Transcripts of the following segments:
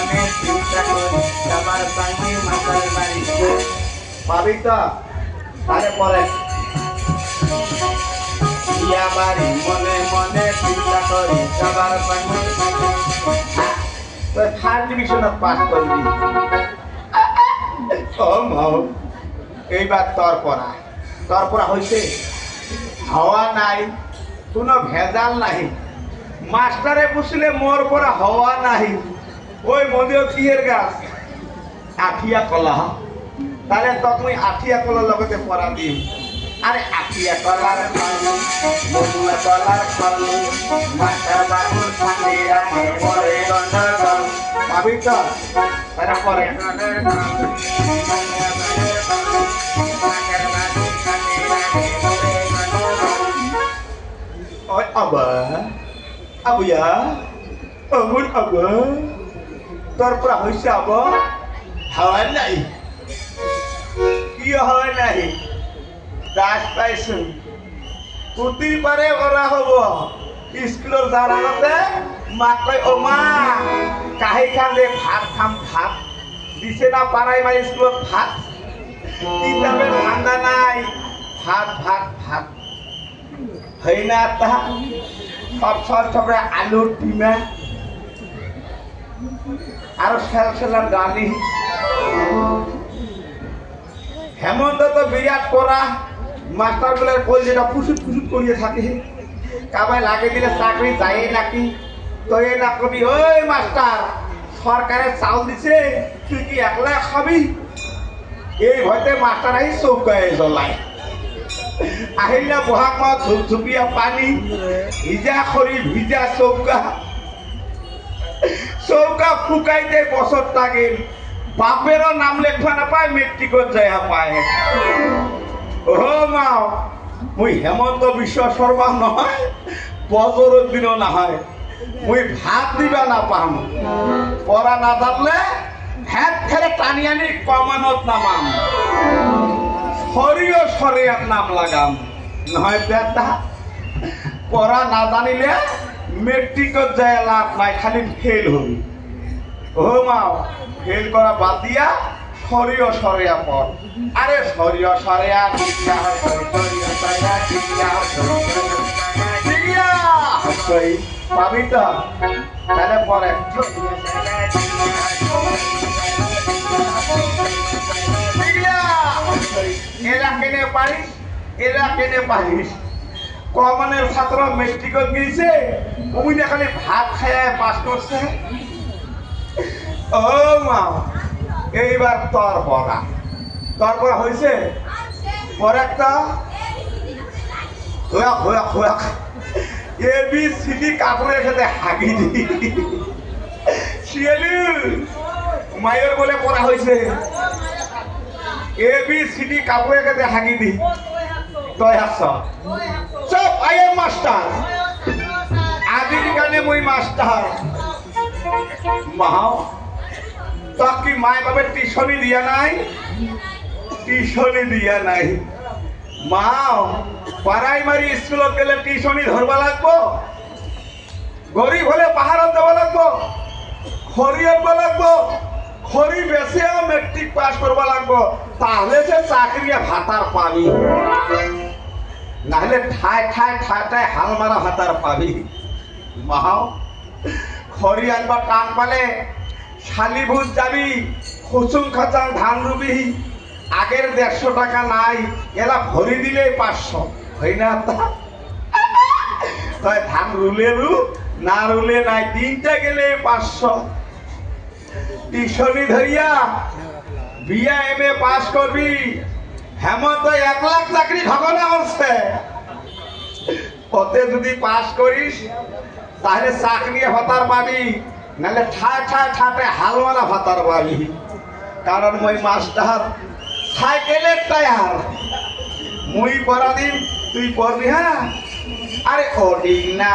মনে চিন্তা করি যাবার পাইনি মাতার বাড়ি পাবি তো তাহলে পরে ইয়া বাড়ি মনে মনে চিন্তা করি যাবার পাইনি তুই থার্ড ডিভিশনত পাস করবি ও মাও এইবার তোর পড়া হয়েছে হাওয়া নাই কোনো ভেজাল নাই মাস্টারে বুঝলে মোর পড়া হাওয়া নাই ওই মন্দির কিয়ের গাছ আঠিয়া কলা তাহলে তখন আঠিয়া কলার লগতে পড়া দিম আরে আঠিয়া কলার মধুয়া কলার ফল মাস্টার বাবুর সঙ্গে আমার পরে গন্ডগোল পাবি তো তারা পরে ôi abu ya amun abu torbra hoise abu hawa nai iya hawa nai das paisen puti pare ora hobo স্কুলৰ জানাতে মাক কয় ও মা কাহি খালে ভাত খাম ভাত দিছে না পারাই মাই স্কুলত ভাত কিতাবে ঠান্ডা নাই ভাত ভাত ভাত হয় না তা সব আলু ডিমা আরো সেলার ডালি হেমন্ত তো বিরাট করা মাস্টার গুলার কল যেটা ফুসুট ফুসুট করিয়ে থাকে কাবাই লাগে দিলে চাকরি যায় নাকি তো এই না কবি ওই মাস্টার সরকারের চাউল দিছে তুই কি একলা খাবি এই ভয়তে মাস্টার আহি চৌকায় জ্বলায় আহিলা বহাগ মাহ ধুপধুপিয়া পানী ভিজা খৰি ভিজা চৌকা ফুকাইতে বছর থাকিল বাপেরও নাম লেখা নাপায় মেট্রিকত যায় পায় ও মাও মুই হেমন্ত বিশ্ব শর্মা নহয় বজরের দিনও না হয় মুই ভাত দিবা না পাম পড়া না জানলে হ্যাঁ ফেরে টানি আনি কমানত নামাম হরিও সরিয়ার নাম লাগাম নয় বেটা পড়া না জানিলে মেট্রিকত যায় লাভ নাই খালি ফেল হবি ও মাও ফেল করা বাদ দিয়া সরিও সরিয়া পড় আরে সরিও সরিয়া পাবি তো তাহলে পরে এরা কেনে পারিস কমনের ছাত্র মেট্রিকত গিয়েছে অমনি খালি ভাত খায় পাস করছে ও মা এইবার তোর পড়া হয়েছে পরে একটা ABCD কাপড়ের সাথে হাগি দি মায়ের বলে পড়া হয়েছে ABCD কাপড়ের সাথে হাগি দি তই আছ সব আই এম মাস্টার আজির কানে মুই মাস্টার মাও তক কি মায় বাবা টিউশনি দিয়া নাই মাও প্রাইমারি স্কুলত গেলে টিউশনি ধরবা লাগবো গরিব হলে পাহাড়ত যাব লাগবো খড়ি আনবা লাগবো খড়ি বেচে মেট্রিক পাস করবা লাগবো তাহলে যে চাকরি ভাতার পাবি নাহলে ঠায় হাল মারা ভাতার পাবি মাও খড়ি আনবা টান পালে শালিভুজ যাবি খুচুং খাচাং ধান রুবি আগের 150 টাকা নাই এলা ভরি দিলে 500 হয় না তাই ধান রুলে না রুলে নাই তিনটা গেলে 500 টিউশনি ধরিয়া বিয়া MA পাস করবি হেমন্ত 1 লাখ চাকরি ঘটনা করছে ওতে যদি পাস করিস তাহলে চাকরি ভাতার পাবি নাহলে ঠাটে হালওয়ালা ভাতার পাবি কারণ মই মাস্টার সাইকেলের টায়ার মুই পড়া দিন তুই পড়বি হ্যাঁ আরে ওডিং না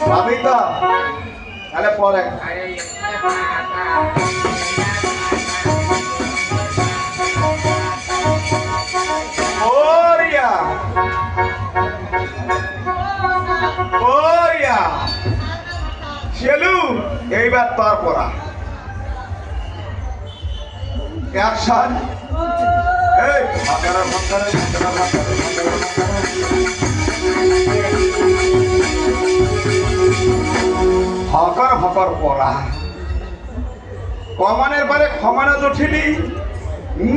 পাবি তো তাহলে পরে এইবার তোর পড়া অ্যাকশন এই ভাকারা ভাকারা ভাকারা ভাকারা ভকর ভকর পড়া কমানের পরে ক্ষমানে উঠিলি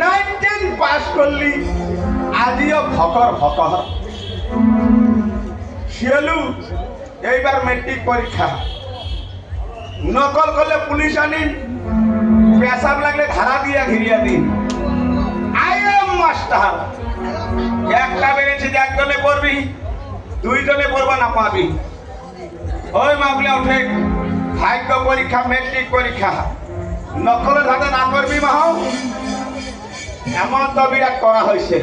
19 পাস করলি আজিও ভকর ভকর শিয়ালু এইবার মেট্রিক পরীক্ষা নকল করলে পুলিশ আনি পেশাব লাগলে ধারা দিয়া ঘিরিয়া দিন আই এম মাস্টার একটা বেড়েছে যে একজনে পড়বি দুইজনে পড়বা না পাবি ওই মামলা উঠে ভাগ্য পরীক্ষা মেট্রিক পরীক্ষা নকলের হাতে না করবি মাহ এমন তো বিরাট করা হয়েছে